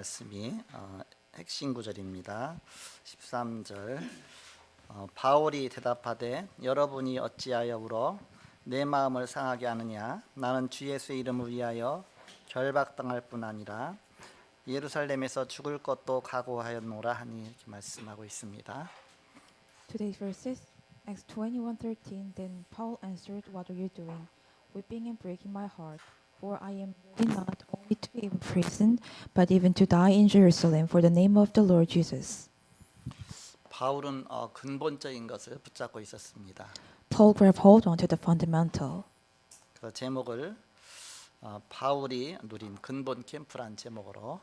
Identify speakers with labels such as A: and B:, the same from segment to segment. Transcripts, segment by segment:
A: 말씀이 핵심 구절입니다. 13절 바울이 대답하되 여러분이 어찌하여 울어 내 마음을 상하게 하느냐 나는 주 예수의 이름을 위하여 결박당할 뿐 아니라 예루살렘에서 죽을 것도 각오하였노라 하니 이렇게 말씀하고 있습니다.
B: Today's verses, Acts 21:13. Then Paul answered, "What are you doing, weeping and breaking my heart? For I am ready not only to be imprisoned, but even to die in Jerusalem for the name of the Lord Jesus."
A: 바울은 근본적인 것을 붙잡고 있었습니다.
B: Paul grabbed hold onto the fundamental.
A: 그 제목을 바울이 누린 근본 캠프란 제목으로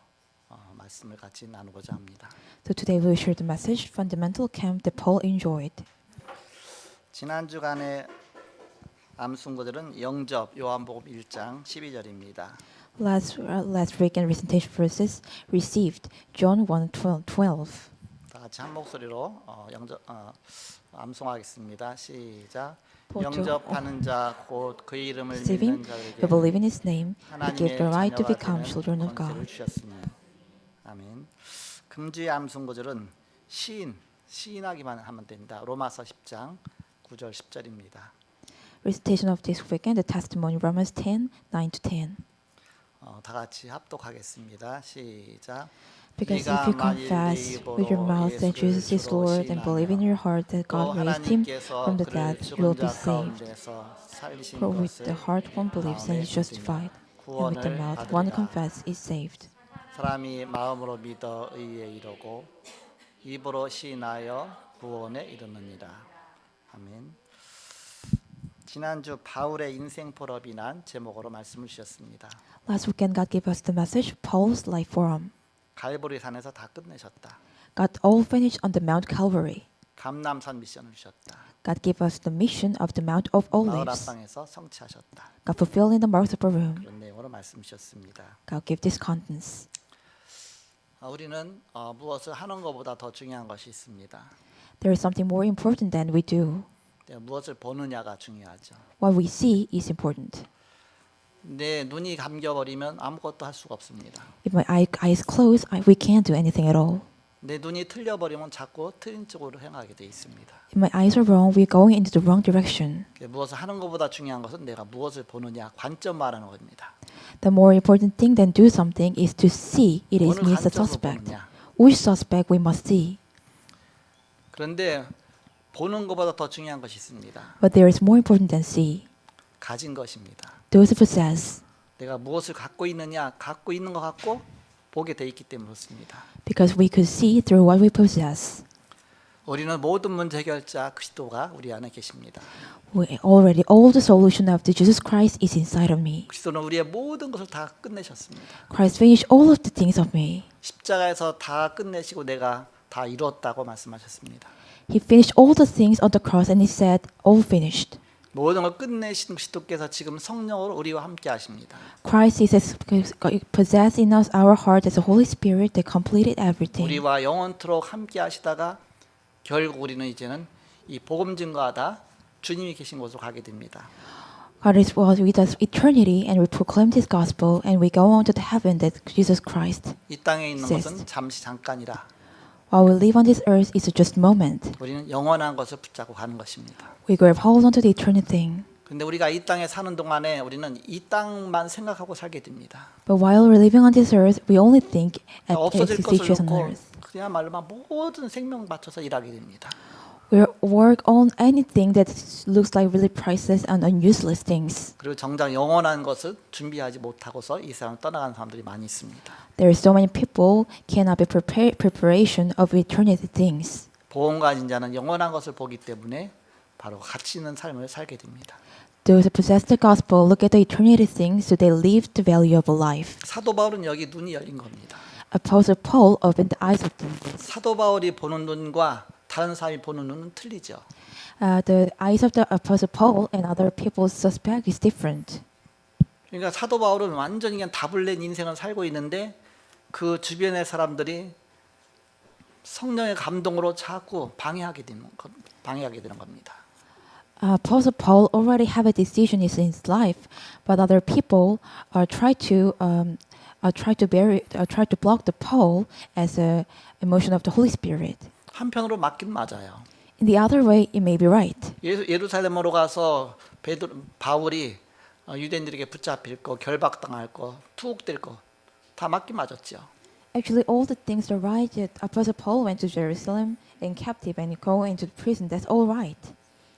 A: 말씀을 같이 나누고자 합니다.
B: So today we will share the message, Fundamental Camp that Paul enjoyed.
A: 지난 주간에 암순구들은 영접 요한복음 1장 12절입니다.
B: Last week in recitation verses received John 1:12.
A: 다 같이 한 목소리로 암송하겠습니다. 시작.
B: 보죠.
A: 영접하는 자 곧 그 이름을
B: Receiving,
A: 믿는 자들에게
B: who believe in His name, He gave
A: 하나님의
B: the right to
A: 자녀가
B: become
A: 되는
B: children of
A: 권세를
B: God.
A: 주셨으니. 아멘. 금주의 암송구절은 시인하기만 하면 된다. 로마서 10장 9절 10절입니다.
B: Recitation of this weekend, the testimony, Romans 10:9-10.
A: 다 같이 합독하겠습니다. 시작.
B: Because if you confess with your mouth that Jesus is Lord and believe in your heart that God raised Him from the dead, you will be saved. For with the heart one believes and is justified, and with the mouth one confesses is saved.
A: 사람이 마음으로 믿어 의에 이르고 입으로 시인하여 구원에 이르느니라. 아멘. 지난주 바울의 인생 포럼이란 제목으로 말씀을 주셨습니다.
B: Last weekend, God gave us the message, Paul's Life Forum.
A: 갈보리 산에서 다 끝내셨다.
B: God all finished on the Mount Calvary.
A: 감람산 미션을 주셨다.
B: God gave us the mission of the Mount of
A: 마을
B: Olives.
A: 앞방에서 성취하셨다.
B: God fulfilled in the marks of a room.
A: 그런 내용으로 말씀 주셨습니다.
B: God gave this contents.
A: 우리는 무엇을 하는 것보다 더 중요한 것이 있습니다.
B: There is something more important than we do.
A: 무엇을 보느냐가 중요하죠.
B: What we see is important.
A: 내 눈이 감겨버리면 아무것도 할 수가 없습니다.
B: If my eyes close, we can't do anything at all.
A: 내 눈이 틀려버리면 자꾸 틀린 쪽으로 행하게 돼 있습니다.
B: If my eyes are wrong, we're going into the wrong direction.
A: 무엇을 하는 것보다 중요한 것은 내가 무엇을 보느냐 관점 말하는 겁니다.
B: The more important thing than do something is to see. It is
A: 어느
B: means the
A: 관점으로
B: suspect.
A: 보느냐.
B: Which suspect we must see.
A: 그런데 보는 것보다 더 중요한 것이 있습니다.
B: But there is more important than see.
A: 가진 것입니다.
B: Those who possess.
A: 내가 무엇을 갖고 있느냐, 갖고 있는 것 갖고 보게 돼 있기 때문에 그렇습니다.
B: Because we could see through what we possess.
A: 우리는 모든 문제 해결자 그리스도가 우리 안에 계십니다.
B: All the solution of the Jesus Christ is inside of me.
A: 그리스도는 우리의 모든 것을 다 끝내셨습니다.
B: Christ finished all of the things of me.
A: 십자가에서 다 끝내시고 내가 다 이뤘다고 말씀하셨습니다.
B: He finished all the things on the cross and He said, all finished.
A: 모든 걸 끝내신 그리스도께서 지금 성령으로 우리와 함께 하십니다.
B: Christ is possessed in us our heart as a Holy Spirit that completed everything.
A: 우리와 영원토록 함께 하시다가 결국 우리는 이제는 이 복음 증거하다 주님이 계신 곳으로 가게 됩니다.
B: God is with us eternity, and we proclaim this gospel, and we go on to the heaven that Jesus Christ.
A: 이 땅에 있는
B: exists.
A: 것은 잠시 잠깐이라.
B: While we live on this earth, it's just a moment.
A: 우리는 영원한 것을 붙잡고 가는 것입니다.
B: We grab hold onto the eternal thing.
A: 근데 우리가 이 땅에 사는 동안에 우리는 이 땅만 생각하고 살게 됩니다.
B: But while we're living on this earth, we only think at the
A: 없어질 것을
B: situation on
A: 놓고
B: earth.
A: 그야말로 모든 생명 바쳐서 일하게 됩니다.
B: We work on anything that looks like really priceless and useless things.
A: 그리고 정작 영원한 것을 준비하지 못하고서 이 세상을 떠나가는 사람들이 많이 있습니다.
B: There are so many people cannot be preparation of eternity things.
A: 보험 가진 자는 영원한 것을 보기 때문에 바로 가치 있는 삶을 살게 됩니다.
B: Those who possess the gospel look at the eternity things, so they live the value of a life.
A: 사도 바울은 여기 눈이 열린 겁니다.
B: Apostle Paul opened the eyes of them.
A: 사도 바울이 보는 눈과 다른 사람이 보는 눈은 틀리죠.
B: The eyes of the Apostle Paul and other people's suspect is different.
A: 그러니까 사도 바울은 완전히 그냥 답을 낸 인생을 살고 있는데 그 주변의 사람들이 성령의 감동으로 자꾸 방해하게 되는 겁니다.
B: Apostle Paul already have a decision in his life, but other people try to try to block the Paul as a emotion of the Holy Spirit.
A: 한편으로 맞긴 맞아요.
B: In the other way, it may be right.
A: 예루살렘으로 가서 바울이 유대인들에게 붙잡힐 거, 결박당할 거, 투옥될 거 다 맞긴 맞았죠.
B: Actually, all the things are right. That Apostle Paul went to Jerusalem and captive and go into prison. That's all right.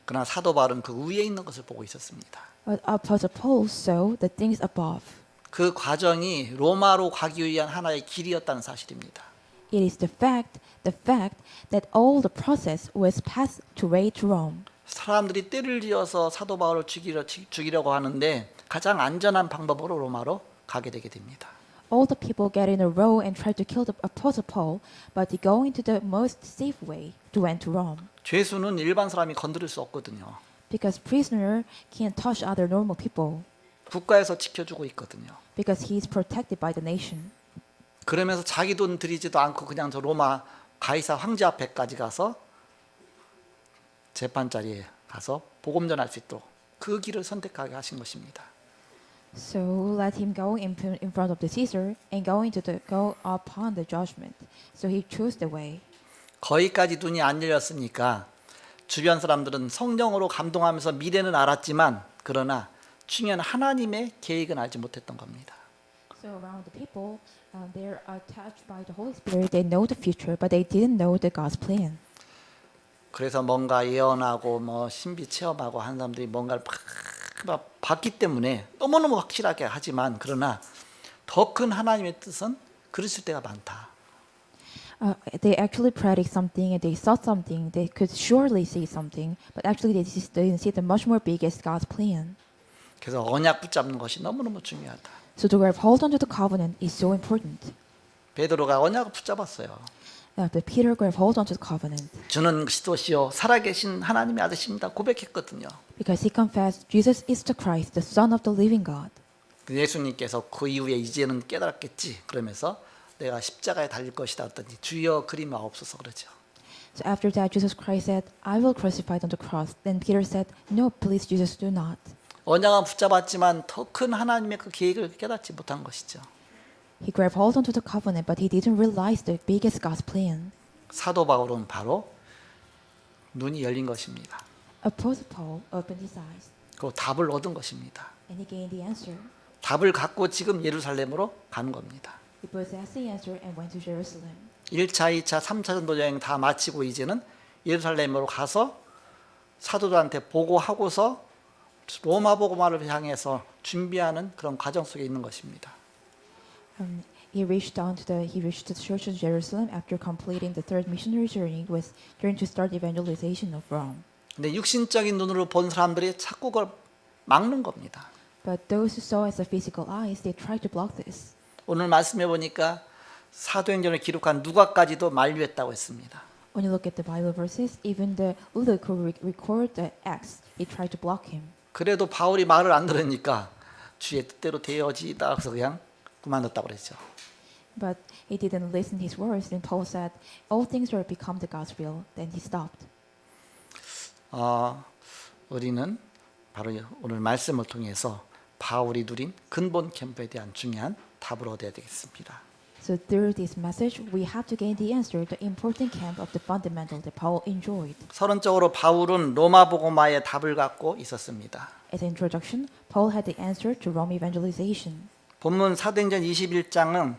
A: 그러나 사도 바울은 그 위에 있는 것을 보고 있었습니다.
B: But Apostle Paul saw the things above.
A: 그 과정이 로마로 가기 위한 하나의 길이었다는 사실입니다.
B: It is the fact that all the process was passed to way to Rome.
A: 사람들이 떼를 지어서 사도 바울을 죽이려고 하는데 가장 안전한 방법으로 로마로 가게 되게 됩니다.
B: All the people get in a row and try to kill the Apostle Paul, but they go into the most safe way to went to Rome.
A: 죄수는 일반 사람이 건드릴 수 없거든요.
B: Because prisoner can't touch other normal people.
A: 국가에서 지켜주고 있거든요.
B: Because he is protected by the nation.
A: 그러면서 자기 돈 들이지도 않고 그냥 저 로마 가이사 황제 앞에까지 가서 재판 자리에 가서 복음 전할 수 있도록 그 길을 선택하게 하신 것입니다.
B: So let him go in front of the Caesar and go upon the judgment. So he chose the way.
A: 거기까지 눈이 안 열렸으니까 주변 사람들은 성령으로 감동하면서 미래는 알았지만 그러나 중요한 하나님의 계획은 알지 못했던 겁니다.
B: So around the people, they are touched by the Holy Spirit. They know the future, but they didn't know the God's plan.
A: 그래서 뭔가 예언하고 뭐 신비 체험하고 한 사람들이 뭔가를 막 봤기 때문에 너무너무 확실하게 하지만 그러나 더 큰 하나님의 뜻은 그랬을 때가 많다.
B: They actually predict something and they saw something. They could surely see something, but actually they didn't see the much more biggest God's plan.
A: 그래서 언약 붙잡는 것이 너무너무 중요하다.
B: So to grab hold onto the covenant is so important.
A: 베드로가 언약을 붙잡았어요.
B: But Peter grabbed hold onto the covenant
A: 주는 그리스도시요 살아계신 하나님의 아들입니다. 고백했거든요.
B: because he confessed Jesus is the Christ, the Son of the living God.
A: 예수님께서 그 이후에 이제는 깨달았겠지. 그러면서 내가 십자가에 달릴 것이다 했더니 주여 그리 마옵소서 그러죠.
B: So after that, Jesus Christ said, "I will crucify on the cross." Then Peter said, "No, please, Jesus, do not."
A: 언약은 붙잡았지만 더 큰 하나님의 그 계획을 깨닫지 못한 것이죠.
B: He grabbed hold onto the covenant, but he didn't realize the biggest God's plan.
A: 사도 바울은 바로 눈이 열린 것입니다.
B: Apostle Paul opened his eyes
A: 그 답을 얻은 것입니다.
B: and he gained the answer.
A: 답을 갖고 지금 예루살렘으로 가는 겁니다.
B: He possessed the answer and went to Jerusalem.
A: 1차, 2차, 3차 전도 여행 다 마치고 이제는 예루살렘으로 가서 사도들한테 보고하고서 로마 복음화를 향해서 준비하는 그런 과정 속에 있는 것입니다.
B: He reached the church of Jerusalem after completing the third missionary journey was trying to start the evangelization of Rome.
A: 근데 육신적인 눈으로 본 사람들이 자꾸 그걸 막는 겁니다.
B: But those who saw as a physical eyes, they tried to block this.
A: 오늘 말씀해 보니까 사도행전을 기록한 누가까지도 만류했다고 했습니다.
B: When you look at the Bible verses, even the Luke who record the Acts, he tried to block him.
A: 그래도 바울이 말을 안 들으니까 주의 뜻대로 되어지다 그래서 그냥 그만뒀다고 그랬죠.
B: But he didn't listen his words. And Paul said, "All things will become the God's will." Then he stopped.
A: 우리는 바로 오늘 말씀을 통해서 바울이 누린 근본 캠프에 대한 중요한 답을 얻어야 되겠습니다.
B: So through this message, we have to gain the answer, the important camp of the fundamental that Paul enjoyed.
A: 서론적으로 바울은 로마 복음화의 답을 갖고 있었습니다.
B: As an introduction, Paul had the answer to Rome evangelization.
A: 본문 사도행전 21장은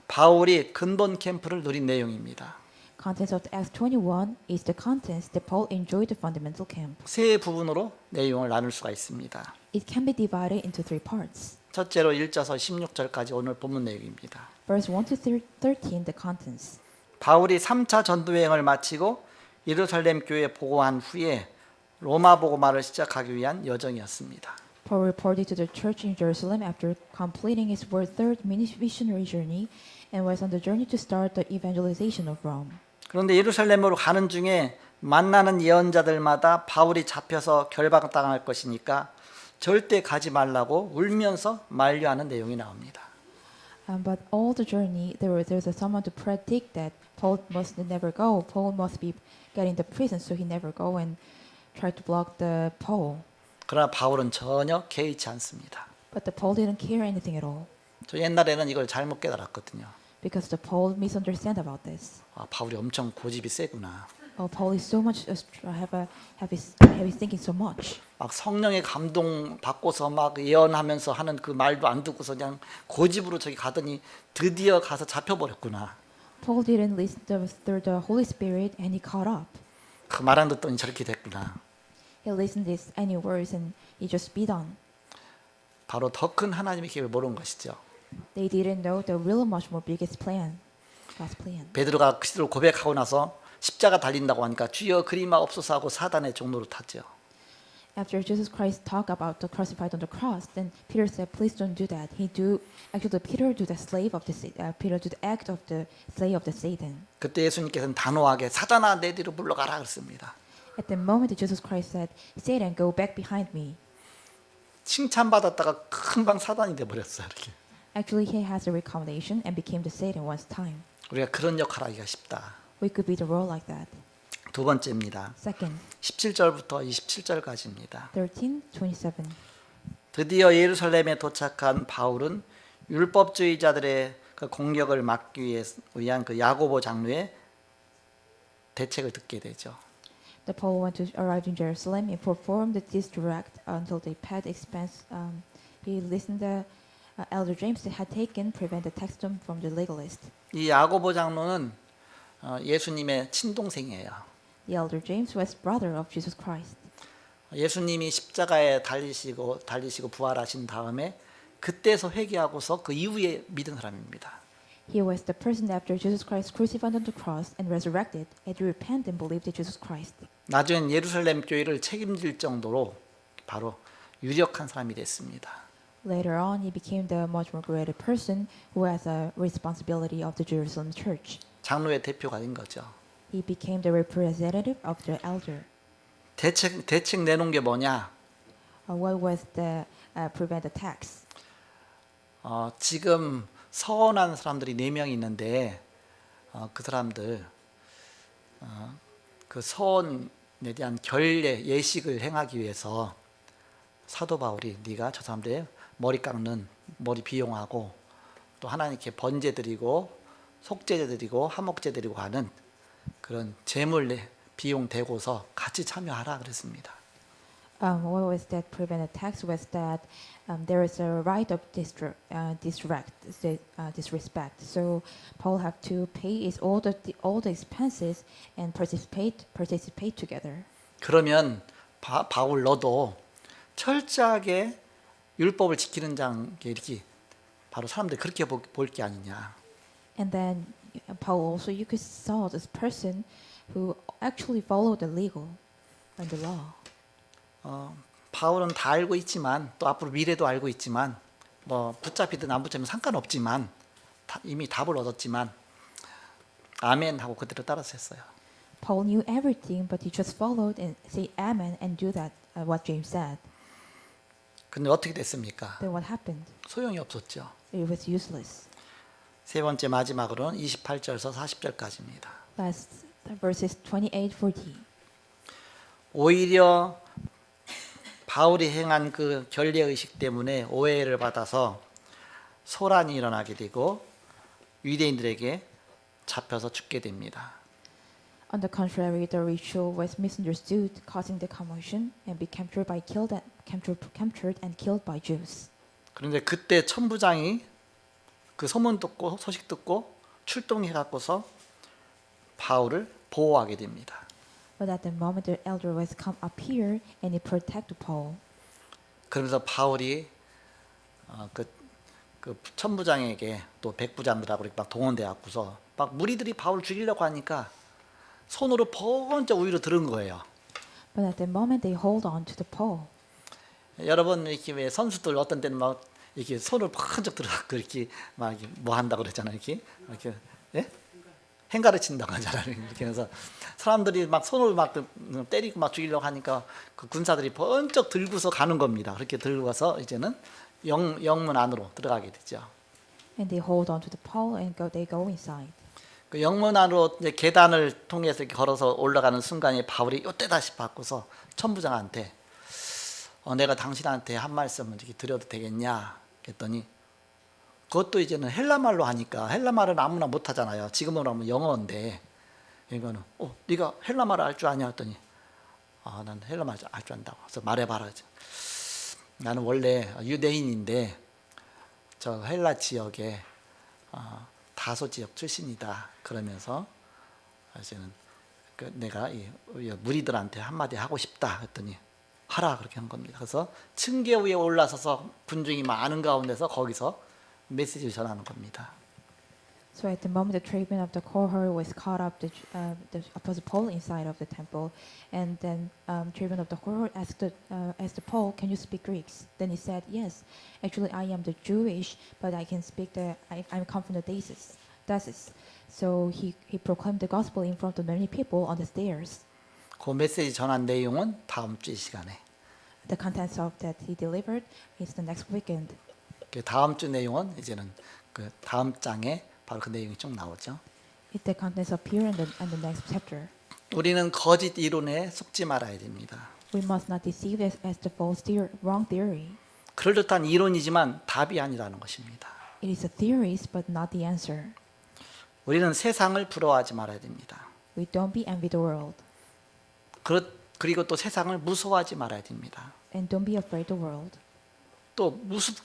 A: 바울이 근본 캠프를 누린 내용입니다.
B: Contents of Acts 21 is the contents that Paul enjoyed the fundamental camp.
A: 세 부분으로 내용을 나눌 수가 있습니다.
B: It can be divided into three parts.
A: 첫째로 1절에서 16절까지 오늘 본문 내용입니다.
B: Verse 1 to 13, the contents.
A: 바울이 3차 전도 여행을 마치고 예루살렘 교회에 보고한 후에 로마 복음화를 시작하기 위한 여정이었습니다.
B: Paul reported to the church in Jerusalem after completing his third missionary journey and was on the journey to start the evangelization of Rome.
A: 그런데 예루살렘으로 가는 중에 만나는 예언자들마다 바울이 잡혀서 결박당할 것이니까 절대 가지 말라고 울면서 만류하는 내용이 나옵니다.
B: But all the journey, there's someone to predict that Paul must never go. Paul must be getting the prison, so he never go and try to block the Paul.
A: 그러나 바울은 전혀 개의치 않습니다.
B: But the Paul didn't care anything at all.
A: 저 옛날에는 이걸 잘못 깨달았거든요.
B: because the Paul misunderstand about this.
A: 아, 바울이 엄청 고집이 세구나.
B: Oh, Paul is so much have his thinking so much.
A: 막 성령의 감동 받고서 막 예언하면서 하는 그 말도 안 듣고서 그냥 고집으로 저기 가더니 드디어 가서 잡혀버렸구나.
B: Paul didn't listen through the Holy Spirit and he caught up.
A: 그 말 안 듣더니 저렇게 됐구나.
B: He listened to any words and he just beat on.
A: 바로 더 큰 하나님의 계획을 모르는 것이죠.
B: They didn't know the real much more biggest plan, God's plan.
A: 베드로가 그리스도를 고백하고 나서 십자가 달린다고 하니까 주여 그리마 없소서 하고 사단의 종로를 탔죠.
B: After Jesus Christ talked about the crucified on the cross, then Peter said, "Please don't do that." Actually Peter do the slave of the Peter do the act of the slave of the Satan.
A: 그때 예수님께서는 단호하게 사단아 내 뒤로 물러가라 그랬습니다.
B: At the moment that Jesus Christ said, "Satan, go back behind me."
A: 칭찬받았다가 금방 사단이 돼 버렸어요. 이렇게.
B: Actually, he has a recommendation and became the Satan once time.
A: 우리가 그런 역할 하기가 쉽다.
B: We could be the role like that.
A: 두 번째입니다.
B: Second,
A: 17절부터 27절까지입니다.
B: 13:27.
A: 드디어 예루살렘에 도착한 바울은 율법주의자들의 그 공격을 막기 위한 그 야고보 장로의 대책을 듣게 되죠.
B: The Paul went to arrive in Jerusalem and performed this direct until they paid expense. He listened the Elder James had taken prevent the text from the legalist.
A: 이 야고보 장로는 예수님의 친동생이에요.
B: The Elder James was brother of Jesus Christ.
A: 예수님이 십자가에 달리시고 부활하신 다음에 그때서 회개하고서 그 이후에 믿은 사람입니다.
B: He was the person after Jesus Christ crucified on the cross and resurrected, and repented and believed in Jesus Christ.
A: 나중엔 예루살렘 교회를 책임질 정도로 바로 유력한 사람이 됐습니다.
B: Later on, he became the much more greater person who has a responsibility of the Jerusalem church.
A: 장로의 대표가 된 거죠.
B: He became the representative of the elder.
A: 대책 내놓은 게 뭐냐?
B: What was the prevent attacks?
A: 지금 서원한 사람들이 4명 있는데 그 사람들 그 서원에 대한 결례 예식을 행하기 위해서 사도 바울이 네가 저 사람들의 머리 깎는 머리 비용하고 또 하나님께 번제 드리고 속죄제 드리고 화목제 드리고 하는 그런 제물 비용 대고서 같이 참여하라 그랬습니다.
B: What was that prevent attacks was that there is a right of disrespect. So Paul have to pay all the expenses and participate together.
A: 그러면 바울 너도 철저하게 율법을 지키는 자게 이렇게 바로 사람들이 그렇게 볼 게 아니냐.
B: And then Paul also you could saw this person who actually followed the legal and the law.
A: 바울은 다 알고 있지만 또 앞으로 미래도 알고 있지만 뭐 붙잡히든 안 붙잡히든 상관없지만 이미 답을 얻었지만 아멘 하고 그대로 따라서 했어요.
B: Paul knew everything, but he just followed and say amen and do that what James said.
A: 근데 어떻게 됐습니까?
B: Then what happened?
A: 소용이 없었죠.
B: It was useless.
A: 세 번째 마지막으로는 28절에서 40절까지입니다.
B: Last verses 28-40.
A: 오히려 바울이 행한 그 결례 의식 때문에 오해를 받아서 소란이 일어나게 되고 유대인들에게 잡혀서 죽게 됩니다.
B: On the contrary, the ritual was misunderstood, causing the commotion, and be captured and killed by Jews.
A: 그런데 그때 천부장이 그 소문 듣고 소식 듣고 출동해 갖고서 바울을 보호하게 됩니다.
B: But at the moment, the elder was come up here and he protected Paul.
A: 그러면서 바울이 그 천부장에게 또 백부장들하고 이렇게 막 동원돼 갖고서 막 무리들이 바울 죽이려고 하니까 손으로 번쩍 위로 들은 거예요.
B: But at the moment, they hold on to the Paul.
A: 여러분 이렇게 왜 선수들 어떤 때는 막 이렇게 손을 번쩍 들어갖고 이렇게 막 뭐 한다고 그랬잖아요. 이렇게 예? 행가를 친다고 하잖아요. 이렇게 해서 사람들이 막 손을 막 때리고 막 죽이려고 하니까 그 군사들이 번쩍 들고서 가는 겁니다. 그렇게 들고 가서 이제는 영문 안으로 들어가게 되죠.
B: And they hold on to the Paul and they go inside.
A: 그 영문 안으로 이제 계단을 통해서 이렇게 걸어서 올라가는 순간에 바울이 이때다 싶어서 천부장한테 내가 당신한테 한 말씀을 이렇게 드려도 되겠냐 했더니 그것도 이제는 헬라 말로 하니까 헬라 말은 아무나 못 하잖아요. 지금으로 하면 영어인데 이거는 네가 헬라 말을 알 줄 아냐 했더니 난 헬라 말 알 줄 안다고. 그래서 말해봐라. 나는 원래 유대인인데 저 헬라 지역에 다소 지역 출신이다. 그러면서 이제는 내가 이 무리들한테 한마디 하고 싶다 했더니 하라 그렇게 한 겁니다. 그래서 층계 위에 올라서서 군중이 많은 가운데서 거기서 메시지를 전하는 겁니다.
B: So at the moment, the tribune of the cohort was caught up the Apostle Paul inside of the temple, and then tribune of the cohort asked the Paul, "Can you speak Greek?" Then he said, "Yes, actually I am the Jewish, but I can speak I come from the Dacis." So he proclaimed the gospel in front of many people on the stairs.
A: 그 메시지 전한 내용은 다음 주 시간에.
B: The contents of that he delivered is the next weekend.
A: 그 다음 주 내용은 이제는 그 다음 장에 바로 그 내용이 쭉 나오죠.
B: The contents appear in the next chapter.
A: 우리는 거짓 이론에 속지 말아야 됩니다.
B: We must not deceive as the wrong theory.
A: 그럴듯한 이론이지만 답이 아니라는 것입니다.
B: It is a theory, but not the answer.
A: 우리는 세상을 부러워하지 말아야 됩니다.
B: We don't be envy the world,
A: 그리고 또 세상을 무서워하지 말아야 됩니다.
B: and don't be afraid the world,
A: 또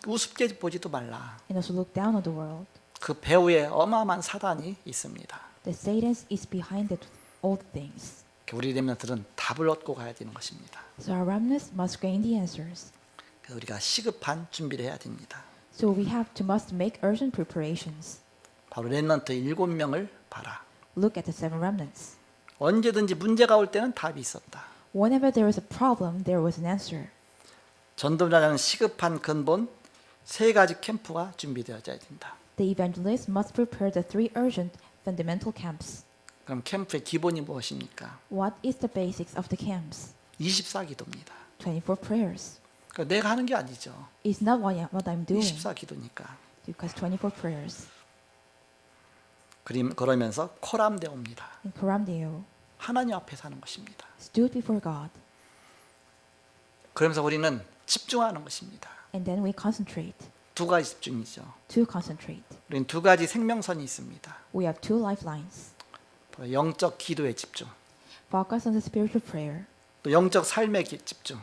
A: 우습게 보지도 말라.
B: and also look down on the world.
A: 그 배후에 어마어마한 사단이 있습니다.
B: The Satan is behind all things.
A: 우리 렘넌트들은 답을 얻고 가야 되는 것입니다.
B: So our remnants must gain the answers.
A: 그래서 우리가 시급한 준비를 해야 됩니다.
B: So we must make urgent preparations.
A: 바로 렘넌트 7명을 봐라.
B: Look at the 7 remnants.
A: 언제든지 문제가 올 때는 답이 있었다.
B: Whenever there was a problem, there was an answer.
A: 전도자는 시급한 근본 3가지 캠프가 준비되어져야 된다.
B: The evangelist must prepare the 3 urgent fundamental camps.
A: 그럼 캠프의 기본이 무엇입니까?
B: What is the basics of the camps?
A: 24기도입니다.
B: 24 prayers.
A: 그러니까 내가 하는 게 아니죠.
B: It's not what I'm doing,
A: 24기도니까.
B: because 24 prayers.
A: 그러면서 코람데오입니다.
B: In Coram
A: 하나님 앞에 사는 것입니다.
B: stood before God,
A: 그러면서 우리는 집중하는 것입니다.
B: and then we concentrate.
A: 2가지 집중이죠.
B: To concentrate.
A: 우리는 2가지 생명선이 있습니다.
B: We have 2 lifelines.
A: 영적 기도에 집중,
B: Focus on the spiritual prayer,
A: 또 영적 삶에 집중,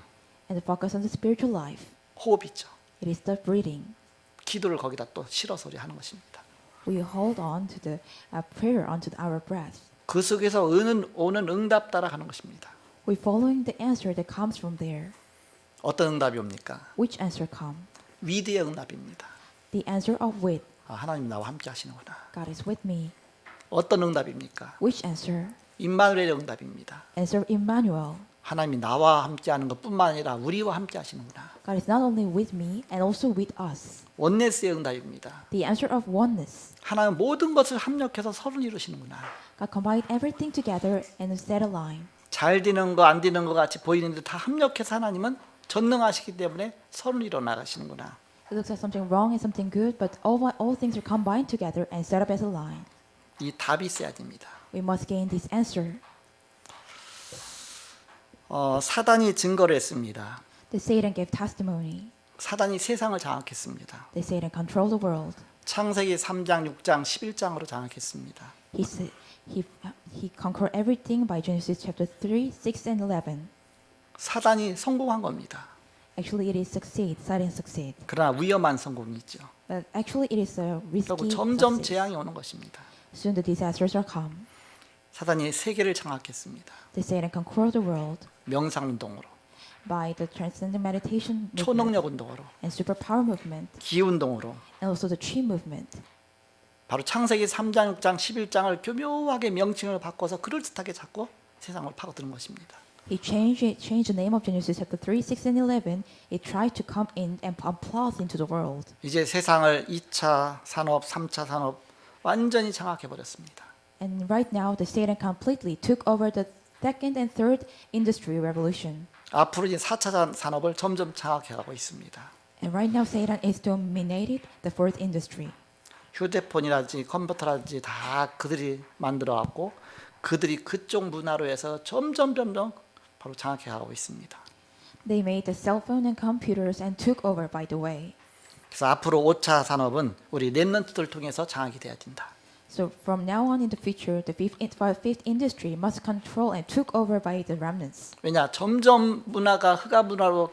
B: and focus on the spiritual life.
A: 호흡이죠.
B: It is the breathing.
A: 기도를 거기다 또 실어서 우리 하는 것입니다.
B: We hold on to the prayer onto our breath.
A: 그 속에서 오는 응답 따라가는 것입니다.
B: We following the answer that comes from there.
A: 어떤 응답이 옵니까?
B: Which answer come?
A: 위드의 응답입니다.
B: The answer of with.
A: 하나님 나와 함께 하시는구나.
B: God is with me.
A: 어떤 응답입니까?
B: Which answer?
A: 임마누엘의 응답입니다.
B: Answer Emmanuel.
A: 하나님이 나와 함께 하는 것뿐만 아니라 우리와 함께 하시는구나.
B: God is not only with me and also with us.
A: 원네스의 응답입니다.
B: The answer of oneness.
A: 하나님 모든 것을 합력해서 서로 이루시는구나.
B: God combined everything together and set a line.
A: 잘 되는 거 안 되는 것 같이 보이는데 다 합력해서 하나님은 전능하시기 때문에 서로 이뤄 나가시는구나.
B: It looks like something wrong and something good, but all things are combined together and set up as a line.
A: 이 답이 있어야 됩니다.
B: We must gain this answer.
A: 사단이 증거를 했습니다.
B: The Satan gave testimony.
A: 사단이 세상을 장악했습니다.
B: The Satan controlled the world.
A: 창세기 3장, 6장, 11장으로 장악했습니다.
B: He conquered everything by Genesis chapter 3, 6, and 11.
A: 사단이 성공한 겁니다.
B: Actually, it is Satan succeed.
A: 그러나 위험한 성공이죠.
B: But actually, it is a
A: 그리고
B: risky
A: 점점
B: success.
A: 재앙이 오는 것입니다.
B: Soon the disasters are come.
A: 사단이 세계를 장악했습니다.
B: The Satan conquered the world
A: 명상운동으로,
B: by the transcendent meditation movement
A: 초능력 운동으로,
B: and superpower movement
A: 기운동으로.
B: and also the chi movement.
A: 바로 창세기 3장, 6장, 11장을 교묘하게 명칭을 바꿔서 그럴듯하게 잡고 세상을 파고드는 것입니다.
B: He changed the name of Genesis chapter 3, 6, and 11. It tried to come in and plot into the world.
A: 이제 세상을 2차 산업, 3차 산업 완전히 장악해 버렸습니다.
B: And right now, the Satan completely took over the second and third industry revolution.
A: 앞으로 이제 4차 산업을 점점 장악해 가고 있습니다.
B: And right now, Satan is dominated the fourth industry.
A: 휴대폰이라든지 컴퓨터라든지 다 그들이 만들어 갖고 그들이 그쪽 문화로 해서 점점 바로 장악해 가고 있습니다.
B: They made the cell phone and computers and took over by the way.
A: 그래서 앞으로 5차 산업은 우리 렘넌트들 통해서 장악이 돼야 된다.
B: So from now on in the future, the fifth industry must control and took over by the remnants.
A: 왜냐? 점점 문화가 흑화 문화로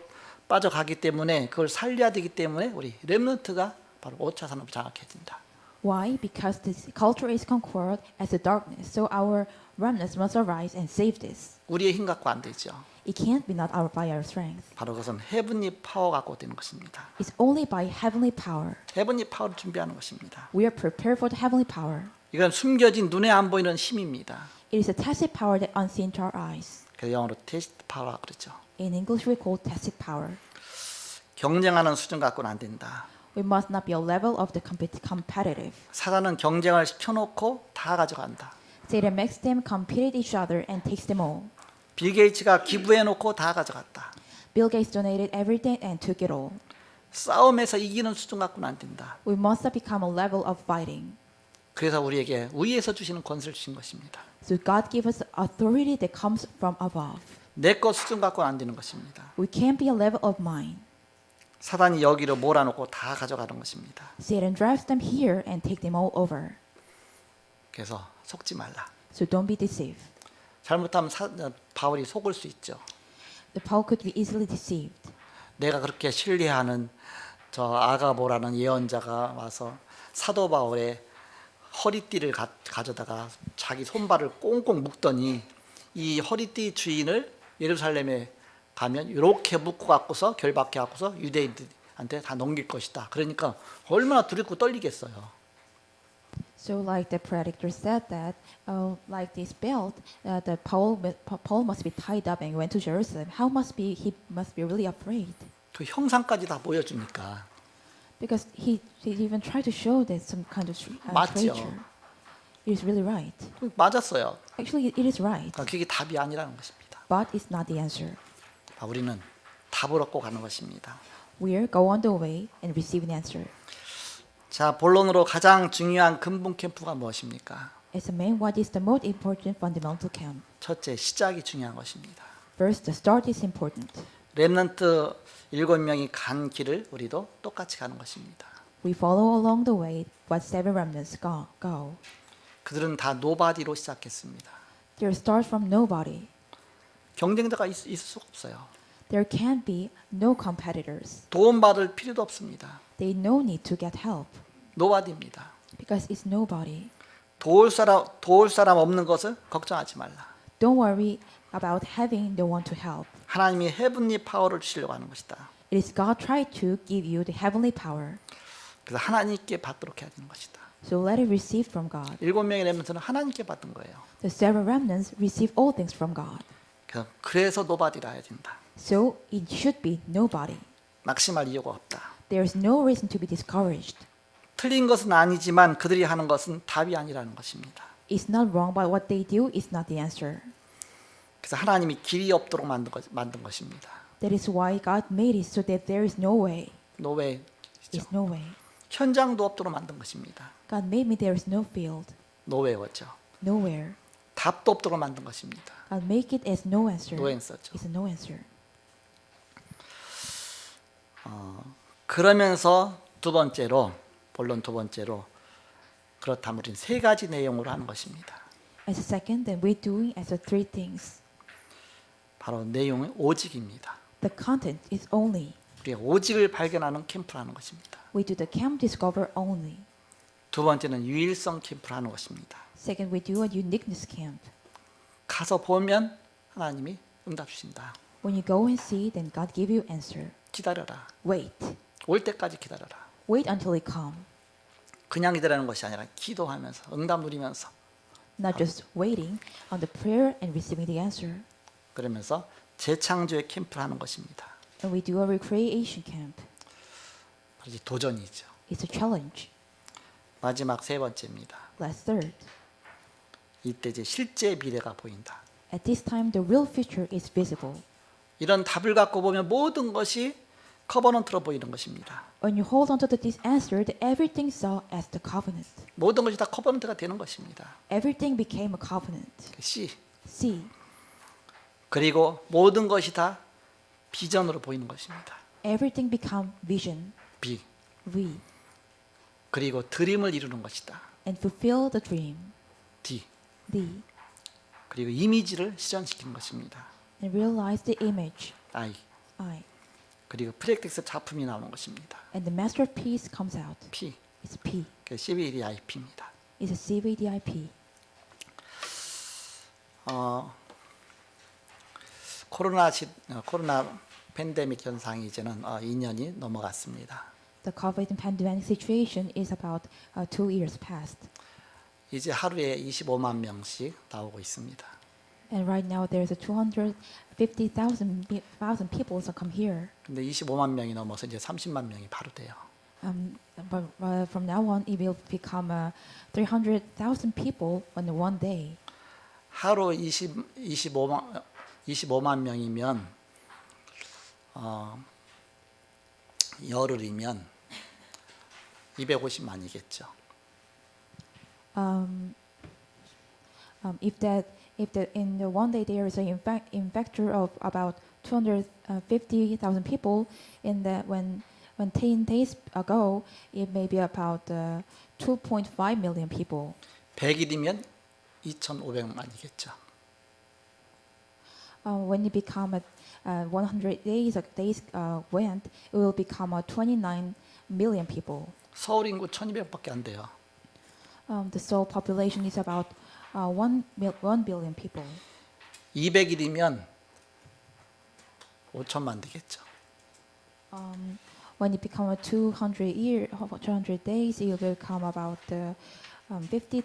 A: 빠져가기 때문에 그걸 살려야 되기 때문에 우리 렘넌트가 바로 5차 산업을 장악해야 된다.
B: Why? Because this culture is conquered as the darkness. So our remnants must arise and save this.
A: 우리의 힘 갖고 안 되죠.
B: It can't be not by our strength.
A: 바로 그것은 헤븐리 파워 갖고 되는 것입니다.
B: It's only by heavenly power.
A: 헤븐리 파워를 준비하는 것입니다.
B: We are prepared for the heavenly power.
A: 이건 숨겨진 눈에 안 보이는 힘입니다.
B: It is a tacit power that unseen to our eyes.
A: 그래서 영어로 테스트 파워라 그러죠.
B: In English, we call tacit power.
A: 경쟁하는 수준 갖고는 안 된다.
B: We must not be a level of the competitive.
A: 사단은 경쟁을 시켜놓고 다 가져간다.
B: Satan makes them compete with each other and takes them all.
A: 빌 게이츠가 기부해놓고 다 가져갔다.
B: Bill Gates donated everything and took it all.
A: 싸움에서 이기는 수준 갖고는 안 된다.
B: We must not become a level of fighting.
A: 그래서 우리에게 위에서 주시는 권세를 주신 것입니다.
B: So God gave us authority that comes from above.
A: 내 것 수준 갖고는 안 되는 것입니다.
B: We can't be a level of mine.
A: 사단이 여기로 몰아놓고 다 가져가는 것입니다.
B: Satan drives them here and take them all over.
A: 그래서 속지 말라.
B: So don't be deceived.
A: 잘못하면 바울이 속을 수 있죠.
B: The Paul could be easily deceived.
A: 내가 그렇게 신뢰하는 저 아가보라는 예언자가 와서 사도 바울의 허리띠를 가져다가 자기 손발을 꽁꽁 묶더니 이 허리띠 주인을 예루살렘에 가면 이렇게 묶고 갖고서 결박해 갖고서 유대인들한테 다 넘길 것이다. 그러니까 얼마나 두렵고 떨리겠어요.
B: So like the predictor said that, like this belt, the Paul must be tied up and went to Jerusalem. He must be really afraid.
A: 그 형상까지 다 보여주니까
B: Because he even tried to show that some kind of
A: 맞죠.
B: creature. It is really right.
A: 맞았어요.
B: Actually, it is right.
A: 그러니까 그게 답이 아니라는 것입니다.
B: But it's not the answer.
A: 우리는 답을 얻고 가는 것입니다.
B: We are go on the way and receive an answer.
A: 자, 본론으로 가장 중요한 근본 캠프가 무엇입니까?
B: As a man, what is the most important fundamental camp?
A: 첫째, 시작이 중요한 것입니다.
B: First, the start is important.
A: 렘넌트 7명이 간 길을 우리도 똑같이 가는 것입니다.
B: We follow along the way what seven remnants go.
A: 그들은 다 노바디로 시작했습니다.
B: They start from nobody.
A: 경쟁자가 있을 수가 없어요.
B: There can be no competitors.
A: 도움받을 필요도 없습니다.
B: They no need to get help
A: 노바디입니다.
B: because it's nobody.
A: 도울 사람 없는 것을 걱정하지 말라.
B: Don't worry about having no one to help.
A: 하나님이 헤븐리 파워를 주시려고 하는 것이다.
B: It is God trying to give you the heavenly power.
A: 그래서 하나님께 받도록 해야 되는 것이다.
B: So let it receive from God.
A: 7명의 렘넌트는 하나님께 받은 거예요.
B: The seven remnants receive all things from God.
A: 그래서 노바디라 해야 된다.
B: So it should be nobody.
A: 낙심할 이유가 없다.
B: There is no reason to be discouraged.
A: 틀린 것은 아니지만 그들이 하는 것은 답이 아니라는 것입니다.
B: It's not wrong, but what they do is not the answer.
A: 그래서 하나님이 길이 없도록 만든 것입니다.
B: That is why God made it so that there is no way.
A: 노웨이.
B: Is no way.
A: 현장도 없도록 만든 것입니다.
B: God made me there is no field,
A: 노웨이였죠.
B: nowhere.
A: 답도 없도록 만든 것입니다.
B: God make it as no answer.
A: 노 앤서죠.
B: It's a no answer.
A: 그러면서 본론 두 번째로 그렇다면 우리는 세 가지 내용으로 하는 것입니다.
B: As a second, then we're doing as a three things.
A: 바로 내용은 오직입니다.
B: The content is only.
A: 우리가 오직을 발견하는 캠프를 하는 것입니다.
B: We do the camp discover only.
A: 두 번째는 유일성 캠프를 하는 것입니다.
B: Second, we do a uniqueness camp.
A: 가서 보면 하나님이 응답 주신다.
B: When you go and see, then God give you answer.
A: 기다려라.
B: Wait.
A: 올 때까지 기다려라.
B: Wait until He come.
A: 그냥 기다리는 것이 아니라 기도하면서 응답 누리면서
B: Not just waiting on the prayer and receiving the answer.
A: 그러면서 재창조의 캠프를 하는 것입니다.
B: And we do a recreation camp.
A: 이제 도전이죠.
B: It's a challenge.
A: 마지막 세 번째입니다.
B: Last third.
A: 이때 이제 실제 미래가 보인다.
B: At this time, the real future is visible.
A: 이런 답을 갖고 보면 모든 것이 커버넌트로 보이는 것입니다.
B: When you hold on to this answer, that everything saw as the covenant.
A: 모든 것이 다 커버넌트가 되는 것입니다.
B: Everything became a covenant.
A: C.
B: See,
A: 그리고 모든 것이 다 비전으로 보이는 것입니다.
B: everything become vision.
A: B.
B: We.
A: 그리고 드림을 이루는 것이다.
B: And fulfill the dream.
A: D.
B: D.
A: 그리고 이미지를 실현시키는 것입니다.
B: And realize the image.
A: I.
B: I.
A: 그리고 프랙티스 작품이 나오는 것입니다.
B: And the masterpiece comes out.
A: P.
B: It's P.
A: CVDIP입니다.
B: It's a CVDIP.
A: 코로나 팬데믹 현상이 이제는 2년이 넘어갔습니다.
B: The COVID pandemic situation is about 2 years past.
A: 이제 하루에 25만 명씩 나오고 있습니다.
B: And right now there's a 250,000 people to come here.
A: 근데 25만 명이 넘어서 이제 30만 명이 바로 돼요.
B: But from now on it will become 300,000 people on one day.
A: 하루 25만 명이면 열흘이면 250만이겠죠.
B: If in the one day there is an infector of about 250,000 people, in the when 10 days ago it may be about 2.5 million people.
A: 100일이면 2,500만이겠죠.
B: When it become 100 days went, it will become 29 million people.
A: 서울 인구 1,200밖에 안 돼요.
B: The Seoul population is about 1 billion people.
A: 200일이면 5천만 되겠죠.
B: When it become 200 days, it will become about 50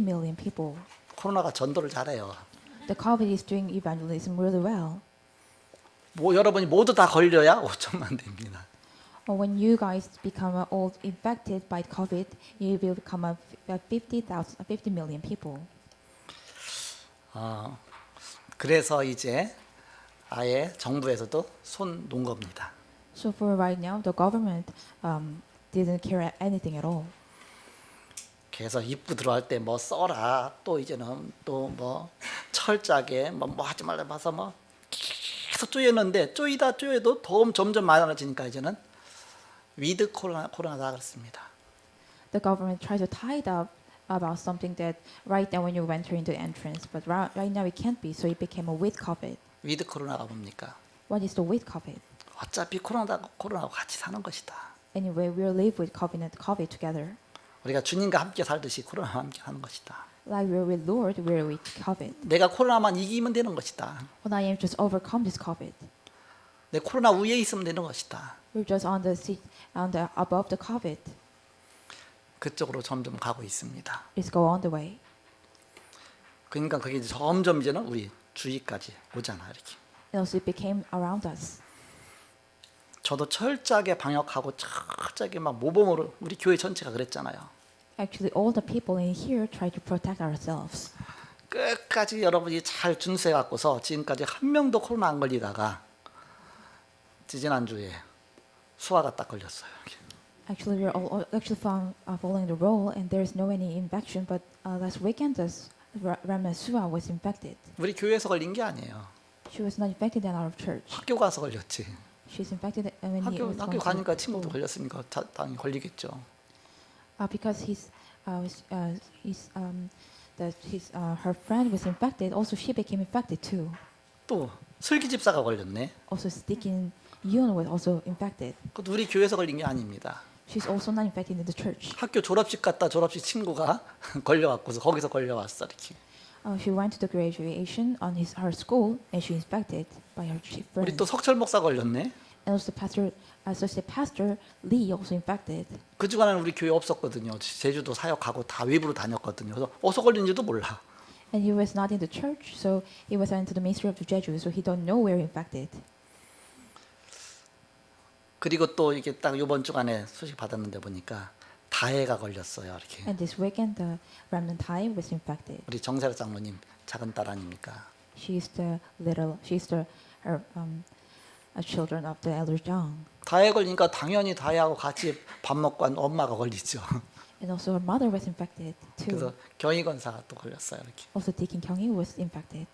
B: million people.
A: 코로나가 전도를 잘해요.
B: The COVID is doing evangelism really well.
A: 여러분이 모두 다 걸려야 5천만 됩니다.
B: When you guys become all infected by COVID, you will become 50 million people.
A: 그래서 이제 아예 정부에서도 손 놓은 겁니다.
B: So for right now, the government didn't care anything at all.
A: 그래서 입구 들어갈 때 뭐 써라, 또 이제는 또 뭐 철저하게 뭐 하지 말라 봐서 뭐 계속 쪼였는데 쪼여도 점점 많아지니까 이제는 위드 코로나다 그렇습니다.
B: The government tries to tie it up about something that right now when you enter into the entrance, but right now it can't be, so it became a with COVID.
A: 위드 코로나가 뭡니까?
B: What is the with COVID?
A: 어차피 코로나하고 같이 사는 것이다.
B: Anyway, we'll live with COVID together.
A: 우리가 주님과 함께 살듯이 코로나와 함께 사는 것이다.
B: Like we're with Lord, we're with COVID.
A: 내가 코로나만 이기면 되는 것이다.
B: All I am just overcome this COVID.
A: 내 코로나 위에 있으면 되는 것이다.
B: We're just on the seat, above the COVID.
A: 그쪽으로 점점 가고 있습니다.
B: Let's go on the way.
A: 그러니까 그게 점점 이제는 우리 주위까지 오잖아 이렇게.
B: And also it became around us.
A: 저도 철저하게 방역하고 철저하게 막 모범으로 우리 교회 전체가 그랬잖아요.
B: Actually, all the people in here try to protect ourselves.
A: 끝까지 여러분이 잘 준수해 갖고서 지금까지 한 명도 코로나 안 걸리다가 지난주에 수아가 딱 걸렸어요.
B: Actually, we're all following the rule, and there's no any infection. But last weekend, Rama Sua was infected.
A: 우리 교회에서 걸린 게 아니에요.
B: She was not infected in our church.
A: 학교 가서 걸렸지.
B: She's infected when he was
A: 학교 가니까 친구도 걸렸으니까 당연히 걸리겠죠.
B: Because her friend was infected, also she became infected too.
A: 또 슬기 집사가 걸렸네.
B: Also, Sticking Yoon was also infected.
A: 그것도 우리 교회에서 걸린 게 아닙니다.
B: She's also not infected in the church.
A: 학교 졸업식 갔다 졸업식 친구가 걸려갖고서 거기서 걸려왔어 이렇게.
B: She went to the graduation on her school, and she infected by her chief friend.
A: 우리 또 석철 목사 걸렸네.
B: And also Associate Pastor Lee also infected.
A: 그 주간에는 우리 교회 없었거든요. 제주도 사역하고 다 외부로 다녔거든요. 그래서 어디서 걸린지도 몰라.
B: And he was not in the church, so he was into the ministry of the Jeju, so he don't know where he infected.
A: 그리고 또 이게 딱 이번 주간에 소식 받았는데 보니까 다혜가 걸렸어요. 이렇게.
B: And this weekend, the remnant Thai was infected.
A: 우리 정세라 장로님 작은 딸 아닙니까?
B: She's the children of the elder Jang.
A: 다혜 걸리니까 당연히 다혜하고 같이 밥 먹고 한 엄마가 걸리죠.
B: And also her mother was infected too.
A: 그래서 경희 권사가 또 걸렸어요. 이렇게.
B: Also Deacon Kyung-hee was infected.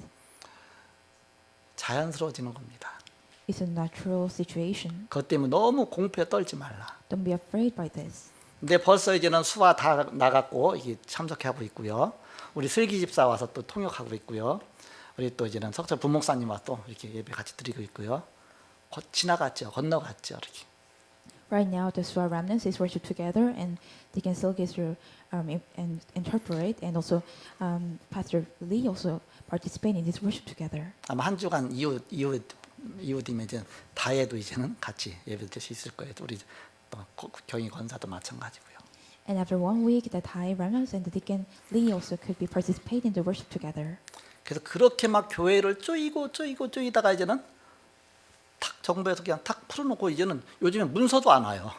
A: 자연스러워지는 겁니다.
B: It's a natural situation.
A: 그것 때문에 너무 공포에 떨지 말라.
B: Don't be afraid by this.
A: 근데 벌써 이제는 수화 다 나갔고 이게 참석하고 있고요. 우리 슬기 집사 와서 또 통역하고 있고요. 우리 또 이제는 석철 부목사님 와서 또 이렇게 예배 같이 드리고 있고요. 곧 지나갔죠. 건너갔죠. 이렇게.
B: Right now, the Swa remnants is worship together, and Deacon Silk is to and interpret, and also Pastor Lee also participate in this worship together.
A: 아마 한 주간 이후이면 이제 다해도 이제는 같이 예배드릴 수 있을 거예요. 우리 또 경희 권사도 마찬가지고요.
B: And after 1 week, the Thai remnants and the Deacon Lee also could be participate in the worship together.
A: 그래서 그렇게 막 교회를 쪼이다가 이제는 탁 정부에서 그냥 탁 풀어놓고 이제는 요즘에 문서도 안 와요.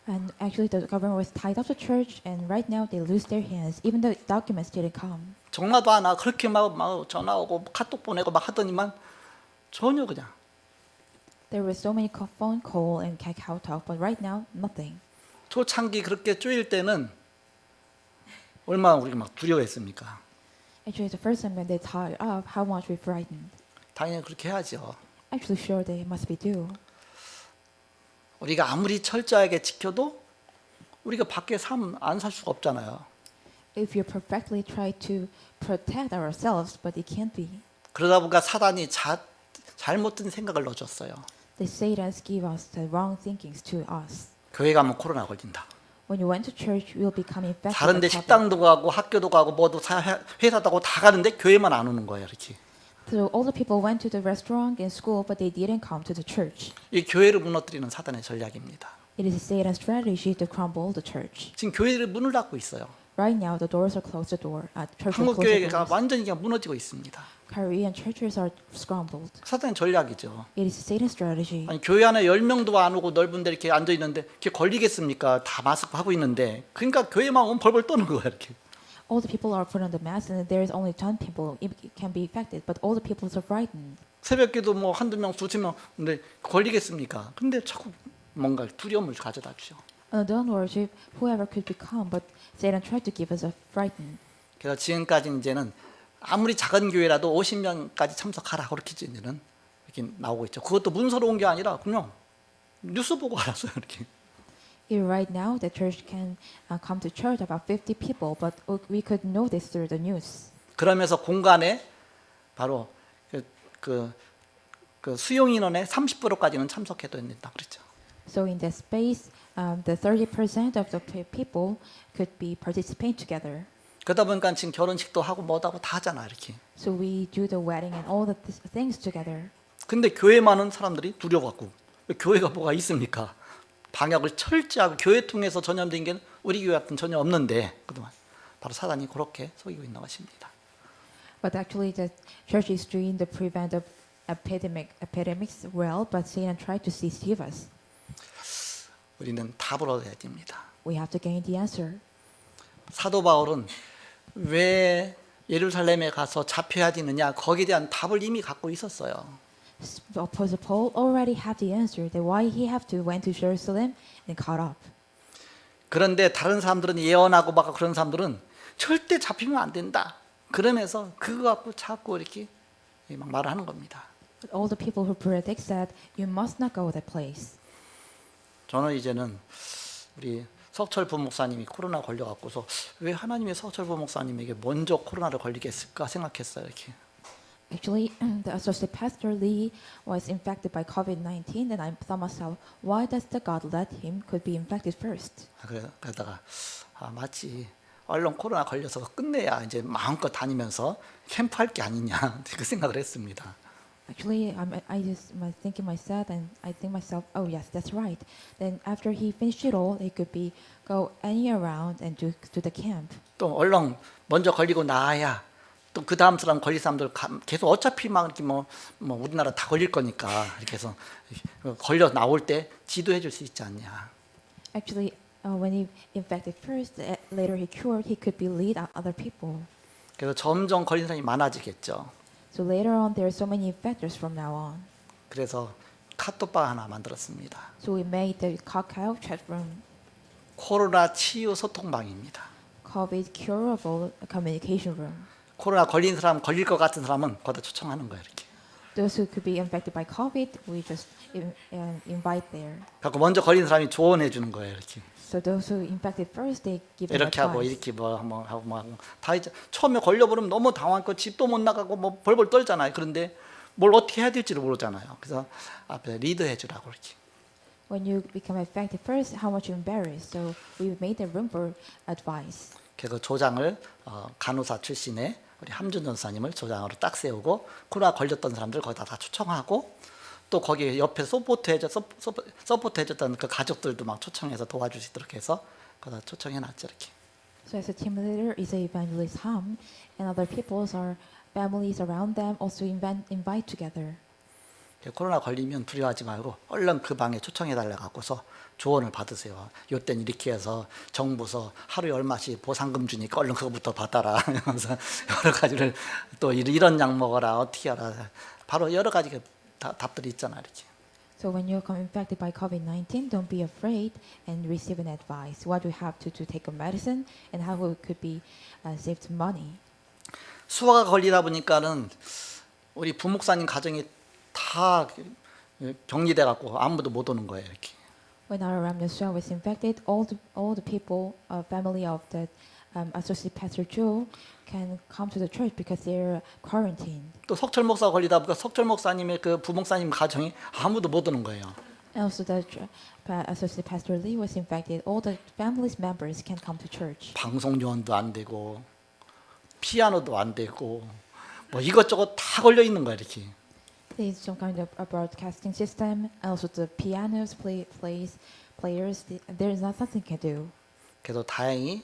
B: And actually, the government was tied up the church, and right now they lose their hands. Even the documents didn't come.
A: 전화도 안 와. 그렇게 막 전화 오고 카톡 보내고 막 하더니만 전혀 그냥.
B: There were so many phone call and Kakao talk, but right now, nothing.
A: 초창기 그렇게 쪼일 때는 얼마나 우리가 막 두려워했습니까?
B: Actually, the first time when they tied up, how much we frightened.
A: 당연히 그렇게 해야죠.
B: Actually, sure they must be due.
A: 우리가 아무리 철저하게 지켜도 우리가 밖에 안 살 수가 없잖아요.
B: If you perfectly try to protect ourselves, but it can't be.
A: 그러다 보니까 사단이 잘못된 생각을 넣어줬어요.
B: The Satans give us the wrong thinkings to us.
A: 교회 가면 코로나 걸린다.
B: When you went to church, you will become infected.
A: 다른데
B: by COVID.
A: 식당도 가고 학교도 가고 뭐도 회사도 가고 다 가는데 교회만 안 오는 거예요. 이렇게.
B: So all the people went to the restaurant and school, but they didn't come to the church.
A: 이 교회를 무너뜨리는 사단의 전략입니다.
B: It is Satan's strategy to crumble the church.
A: 지금 교회를 문을 닫고 있어요.
B: Right now, the doors are closed. The door at church
A: 한국
B: closed the
A: 교회가
B: doors.
A: 완전히 그냥 무너지고 있습니다.
B: Korean churches are scrambled.
A: 사단의 전략이죠.
B: It is Satan's strategy.
A: 아니, 교회 안에 10명도 안 오고 넓은 데 이렇게 앉아 있는데 이렇게 걸리겠습니까? 다 마스크 하고 있는데. 그러니까 교회만 오면 벌벌 떠는 거예요, 이렇게.
B: All the people are put on the mask, and there is only 10 people. It can be affected, but all the people are frightened.
A: 새벽기도 뭐 한두 명, 두세 명 근데 걸리겠습니까? 근데 자꾸 뭔가 두려움을 가져다 주죠.
B: And don't worship whoever could become, but Satan tried to give us a frightened.
A: 그래서 지금까지 이제는 아무리 작은 교회라도 50명까지 참석하라 그렇게 이제는 이렇게 나오고 있죠. 그것도 문서로 온 게 아니라 그냥 뉴스 보고 알았어요, 이렇게.
B: Right now, the church can come to church about 50 people, but we could know this through the news.
A: 그러면서 공간에 바로 그 수용 인원의 30%까지는 참석해도 된다 그랬죠.
B: So in that space, the 30% of the people could be participate together.
A: 그러다 보니까 지금 결혼식도 하고 뭐도 하고 다 하잖아, 이렇게.
B: So we do the wedding and all the things together.
A: 근데 교회 많은 사람들이 두려워갖고 교회가 뭐가 있습니까? 방역을 철저하고 교회 통해서 전염된 게 우리 교회 같은 전혀 없는데 그동안 바로 사단이 그렇게 속이고 있는 것입니다.
B: But actually, the church is doing the preventive epidemics well, but Satan tried to deceive us.
A: 우리는 답을 얻어야 됩니다.
B: We have to gain the answer.
A: 사도 바울은 왜 예루살렘에 가서 잡혀야 되느냐 거기에 대한 답을 이미 갖고 있었어요.
B: Apostle Paul already had the answer that why he have to went to Jerusalem and caught up.
A: 그런데 다른 사람들은 예언하고 막 그런 사람들은 절대 잡히면 안 된다. 그러면서 그거 갖고 자꾸 이렇게 막 말을 하는 겁니다.
B: But all the people who predict that you must not go that place.
A: 저는 이제는 우리 석철 부목사님이 코로나 걸려갖고서 왜 하나님의 석철 부목사님에게 먼저 코로나를 걸리겠을까 생각했어요. 이렇게.
B: Actually, the associate pastor Lee was infected by COVID-19, and I thought myself, why does the God let him could be infected first?
A: 그러다가 마치 얼른 코로나 걸려서 끝내야 이제 마음껏 다니면서 캠프할 게 아니냐 그 생각을 했습니다.
B: Actually, I just was thinking myself, and I think myself, oh yes, that's right. Then after he finished it all, he could be go any around and do the camp.
A: 또 얼른 먼저 걸리고 나야 또 그 다음 사람 걸릴 사람들 계속 어차피 막 이렇게 뭐 우리나라 다 걸릴 거니까 이렇게 해서 걸려 나올 때 지도해 줄 수 있지 않냐.
B: Actually, when he infected first, later he cured, he could be lead other people.
A: 그래서 점점 걸린 사람이 많아지겠죠.
B: So later on, there are so many infectors from now on.
A: 그래서 카톡방 하나 만들었습니다.
B: So we made the Kakao chat room,
A: 코로나 치유 소통방입니다.
B: COVID curable communication room.
A: 코로나 걸린 사람 걸릴 것 같은 사람은 거기다 초청하는 거예요. 이렇게.
B: Those who could be infected by COVID, we just invite there.
A: 그래서 먼저 걸린 사람이 조언해 주는 거예요. 이렇게
B: So those who infected first, they give them
A: 이렇게 하고
B: advice.
A: 이렇게 뭐 하고 다 이제 처음에 걸려버리면 너무 당황하고 집도 못 나가고 뭐 벌벌 떨잖아요. 그런데 뭘 어떻게 해야 될지를 모르잖아요. 그래서 앞에 리드해 주라고 이렇게.
B: When you become infected first, how much you embarrassed. So we made the room for advice.
A: 그래서 조장을 간호사 출신의 우리 함준 전사님을 조장으로 딱 세우고 코로나 걸렸던 사람들 거기다 다 초청하고 또 거기 옆에 서포트 해줬던 그 가족들도 막 초청해서 도와줄 수 있도록 해서 거기다 초청해 놨죠 이렇게.
B: So as a team leader is a evangelist Ham, and other people's are families around them also invite together.
A: 코로나 걸리면 두려워하지 말고 얼른 그 방에 초청해 달라 갖고서 조언을 받으세요. 요땐 이렇게 해서 정부서 하루에 얼마씩 보상금 주니까 얼른 그거부터 받아라. 그래서 여러 가지를 또 이런 약 먹어라 어떻게 하라. 바로 여러 가지 답들이 있잖아 이렇게.
B: So when you become infected by COVID-19, don't be afraid and receive an advice. What you have to take a medicine and how it could be saved money.
A: 수화가 걸리다 보니까는 우리 부목사님 가정이 다 격리돼 갖고 아무도 못 오는 거예요 이렇게.
B: When our remnant Suwa was infected, all the people, family of that associate Pastor Joe, can come to the church because they're quarantined.
A: 또 석철 목사가 걸리다 보니까 석철 목사님의 그 부목사님 가정이 아무도 못 오는 거예요.
B: And also that associate Pastor Lee was infected. All the family's members can come to church.
A: 방송 요원도 안 되고 피아노도 안 되고 뭐 이것저것 다 걸려 있는 거야 이렇게.
B: There's some kind of a broadcasting system, and also the pianos, players. There is not something can do.
A: 그래서 다행히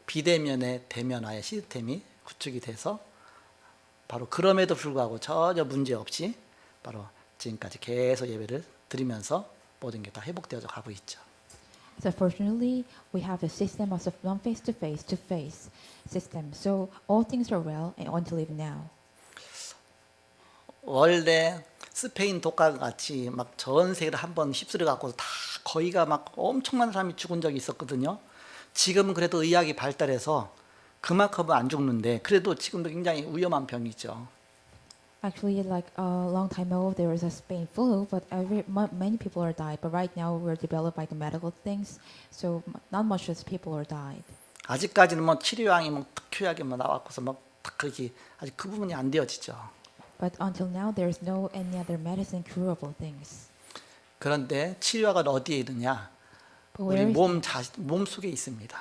A: 비대면의 대면화의 시스템이 구축이 돼서 바로 그럼에도 불구하고 전혀 문제 없이 바로 지금까지 계속 예배를 드리면서 모든 게 다 회복되어져 가고 있죠.
B: So fortunately, we have a system of non-face-to-face to face system. So all things are well until even now.
A: 원래 스페인 독감 같이 막 전 세계를 한번 휩쓸어 갖고 다 거의가 막 엄청난 사람이 죽은 적이 있었거든요. 지금은 그래도 의학이 발달해서 그만큼은 안 죽는데 그래도 지금도 굉장히 위험한 병이죠.
B: Actually, like a long time ago, there was a Spain flu, but many people are died. But right now, we're developed by the medical things, so not much as people are died.
A: 아직까지는 뭐 치료약이 뭐 특효약이 뭐 나왔고서 뭐 그게 아직 그 부분이 안 되어지죠.
B: But until now, there is no any other medicine curable things.
A: 그런데 치료약은 어디에 있느냐?
B: But
A: 우리
B: where
A: 몸 속에 있습니다.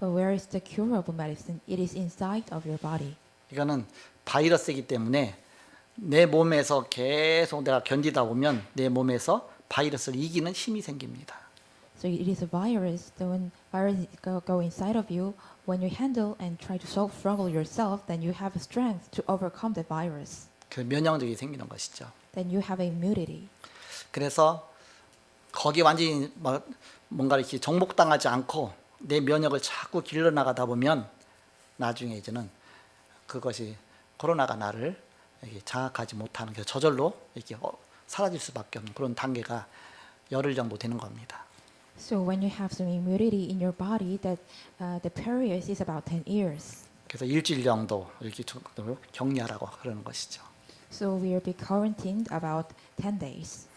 B: is the curable medicine? It is inside of your body.
A: 이거는 바이러스이기 때문에 내 몸에서 계속 내가 견디다 보면 내 몸에서 바이러스를 이기는 힘이 생깁니다.
B: So it is a virus. So when virus go inside of you, when you handle and try to struggle yourself, then you have a strength to overcome the virus.
A: 그 면역력이 생기는 것이죠.
B: Then you have immunity.
A: 그래서 거기 완전히 뭔가 이렇게 정복당하지 않고 내 면역을 자꾸 길러 나가다 보면 나중에 이제는 그것이 코로나가 나를 이렇게 장악하지 못하는 게 저절로 이렇게 사라질 수밖에 없는 그런 단계가 열흘 정도 되는 겁니다.
B: So when you have some immunity in your body, that the period is about 10 years.
A: 그래서 일주일 정도 이렇게 격리하라고 그러는 것이죠.
B: So we will be quarantined about 10 days.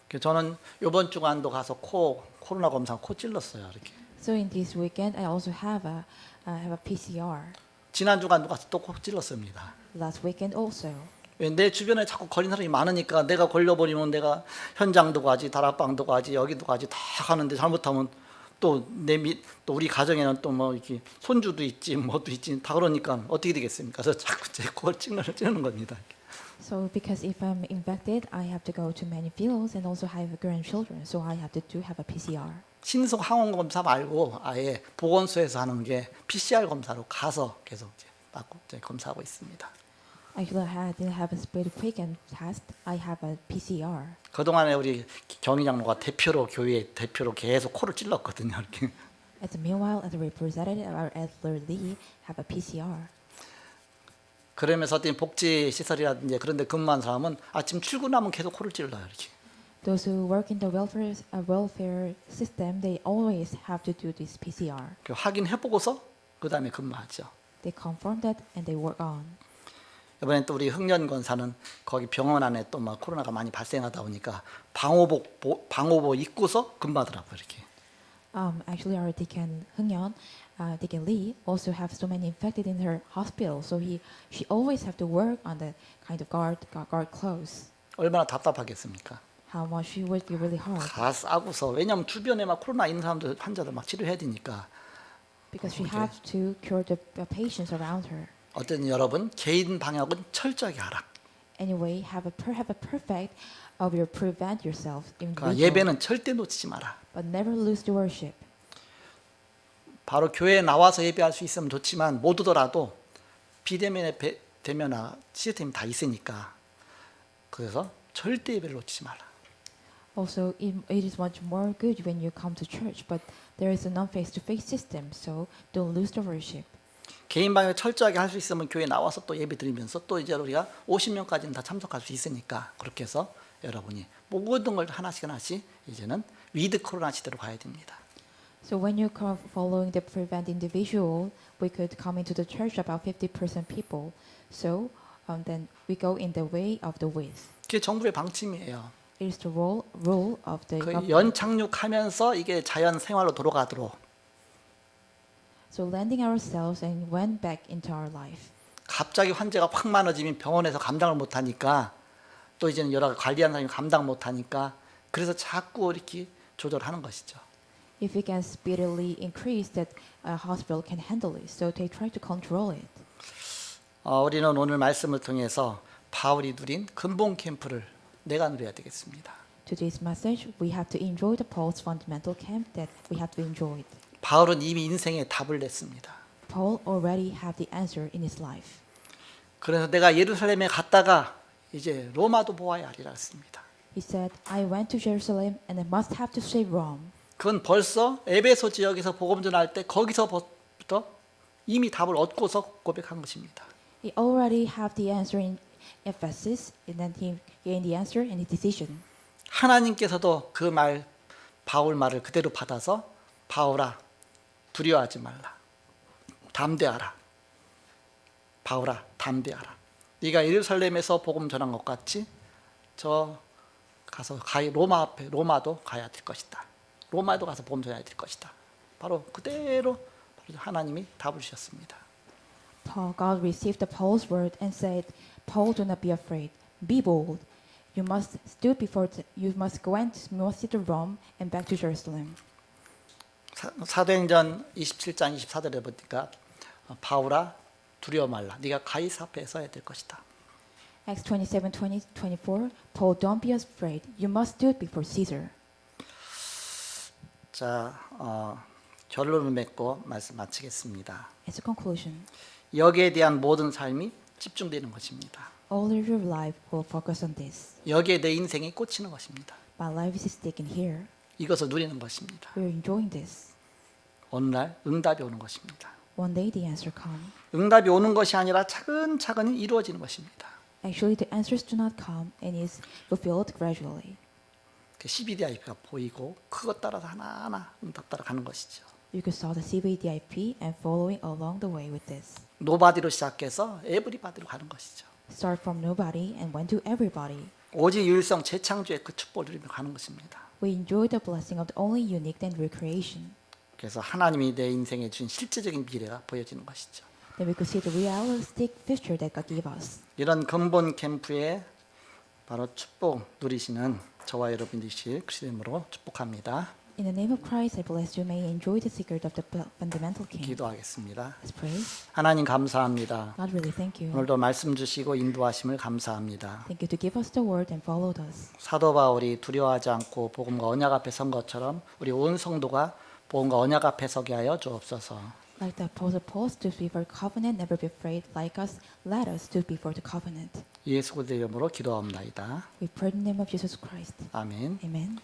A: 그래서 저는 이번 주간도 가서 코로나 검사 코 찔렀어요. 이렇게.
B: So in this weekend, I also have a PCR.
A: 지난 주간도 가서 또 코 찔렀습니다.
B: Last weekend also.
A: 내 주변에 자꾸 걸린 사람이 많으니까 내가 걸려버리면 내가 현장도 가지 다락방도 가지 여기도 가지 다 가는데 잘못하면 또 우리 가정에는 또 뭐 이렇게 손주도 있지 뭐도 있지 다 그러니까 어떻게 되겠습니까? 그래서 자꾸 제 코를 찌르는 겁니다.
B: So because if I'm infected, I have to go to many fields and also have grandchildren. So I have to have a PCR.
A: 신속 항원 검사 말고 아예 보건소에서 하는 게 PCR 검사로 가서 계속 받고 검사하고 있습니다.
B: Actually, I didn't have a speed quick and test. I have a PCR.
A: 그동안에 우리 경희 장로가 교회 대표로 계속 코를 찔렀거든요. 이렇게.
B: As meanwhile, as a representative, our elder Lee have a PCR.
A: 그러면서 어떤 복지 시설이라든지 그런 데 근무한 사람은 아침 출근하면 계속 코를 찔러요. 이렇게.
B: Those who work in the welfare system, they always have to do this PCR.
A: 확인해 보고서 그다음에 근무하죠.
B: They confirm that and they work on.
A: 이번엔 또 우리 흥년 권사는 거기 병원 안에 또 막 코로나가 많이 발생하다 보니까 방호복 입고서 근무하더라고요 이렇게.
B: Actually, our Deacon Hungyeon, Deacon Lee, also have so many infected in her hospital, so she always have to work on the kind of guard clothes.
A: 얼마나 답답하겠습니까?
B: How much it would be really hard
A: 다 싸고서 왜냐하면 주변에 막 코로나 있는 사람들 환자들 막 치료해야 되니까.
B: because she have to cure the patients around her.
A: 어쨌든 여러분 개인 방역은 철저하게 하라.
B: Anyway, have a perfect of your prevent yourself
A: 그러니까
B: individual,
A: 예배는 절대 놓치지 마라.
B: but never lose the worship.
A: 바로 교회에 나와서 예배할 수 있으면 좋지만 못 오더라도 비대면에 대면화 시스템이 다 있으니까 그래서 절대 예배를 놓치지 마라.
B: Also, it is much more good when you come to church, but there is a non-face-to-face system, so don't lose the worship.
A: 개인 방역 철저하게 할 수 있으면 교회 나와서 또 예배 드리면서 또 이제 우리가 50명까지는 다 참석할 수 있으니까 그렇게 해서 여러분이 모든 걸 하나씩 이제는 위드 코로나 시대로 가야 됩니다.
B: So when you come following the prevent individual, we could come into the church about 50% people. So then we go in the way of the width.
A: 그게 정부의 방침이에요.
B: It is the rule of the
A: 그
B: government.
A: 연착륙하면서 이게 자연 생활로 돌아가도록
B: So landing ourselves and went back into our life.
A: 갑자기 환자가 확 많아지면 병원에서 감당을 못하니까 또 이제는 여러 관리하는 사람이 감당 못하니까 그래서 자꾸 이렇게 조절하는 것이죠.
B: If it can speedily increase, that a hospital can handle it. So they try to control it.
A: 우리는 오늘 말씀을 통해서 바울이 누린 근본 캠프를 내가 누려야 되겠습니다.
B: Today's message, we have to enjoy the Paul's fundamental camp that we have to enjoy it.
A: 바울은 이미 인생에 답을 냈습니다.
B: Paul already have the answer in his life.
A: 그래서 내가 예루살렘에 갔다가 이제 로마도 보아야 하리라 했습니다.
B: He said, I went to Jerusalem and I must have to save Rome.
A: 그건 벌써 에베소 지역에서 복음 전할 때 거기서부터 이미 답을 얻고서 고백한 것입니다.
B: He already have the answer in Ephesus, and then he gained the answer in his decision.
A: 하나님께서도 그 말 바울 말을 그대로 받아서 바울아 두려워하지 말라. 담대하라. 바울아 담대하라. 네가 예루살렘에서 복음 전한 것 같이 저 가서 로마도 가야 될 것이다. 로마도 가서 복음 전해야 될 것이다. 바로 그대로 하나님이 답을 주셨습니다.
B: God received the Paul's word and said, Paul, do not be afraid. Be bold. You must go and must to Rome and back to Jerusalem.
A: 사도행전 27장 24절에 보니까 바울아 두려워 말라. 네가 가이사 앞에 서야 될 것이다.
B: Acts 27:24. Paul, don't be afraid. You must do it before Caesar.
A: 자, 결론을 맺고 말씀 마치겠습니다.
B: As a conclusion,
A: 여기에 대한 모든 삶이 집중되는 것입니다.
B: all of your life will focus on this.
A: 여기에 내 인생이 꽂히는 것입니다.
B: My life is sticking here.
A: 이것을 누리는 것입니다.
B: We're enjoying this.
A: 어느 날 응답이 오는 것입니다.
B: One day the answer comes.
A: 응답이 오는 것이 아니라 차근차근히 이루어지는 것입니다.
B: Actually, the answers do not come and is fulfilled gradually.
A: CBDIP가 보이고 그것 따라서 하나하나 응답 따라가는 것이죠.
B: You could saw the CBDIP and following along the way with this.
A: 노바디로 시작해서 에브리바디로 가는 것이죠.
B: Start from nobody and went to everybody.
A: 오직 유일성 재창조의 그 축복을 누리며 가는 것입니다.
B: We enjoy the blessing of the only unique and recreation.
A: 그래서 하나님이 내 인생에 준 실제적인 미래가 보여지는 것이죠.
B: Then we could see the realistic future that God gave us.
A: 이런 근본 캠프에 바로 축복 누리시는 저와 여러분들이 그리스도인으로 축복합니다.
B: In the name of Christ, I bless you. May you enjoy the secret of the fundamental camp.
A: 기도하겠습니다.
B: Let's pray.
A: 하나님 감사합니다.
B: God, really thank you.
A: 오늘도 말씀 주시고 인도하심을 감사합니다.
B: Thank you to give us the word and followed us.
A: 사도 바울이 두려워하지 않고 복음과 언약 앞에 선 것처럼 우리 온 성도가 복음과 언약 앞에 서게 하여 주옵소서.
B: Like the Apostle Paul stood before covenant, never be afraid. Like us, let us stood before the covenant.
A: 예수 그리스도의 이름으로 기도합니다.
B: We pray in the name of Jesus Christ.
A: 아멘.
B: Amen.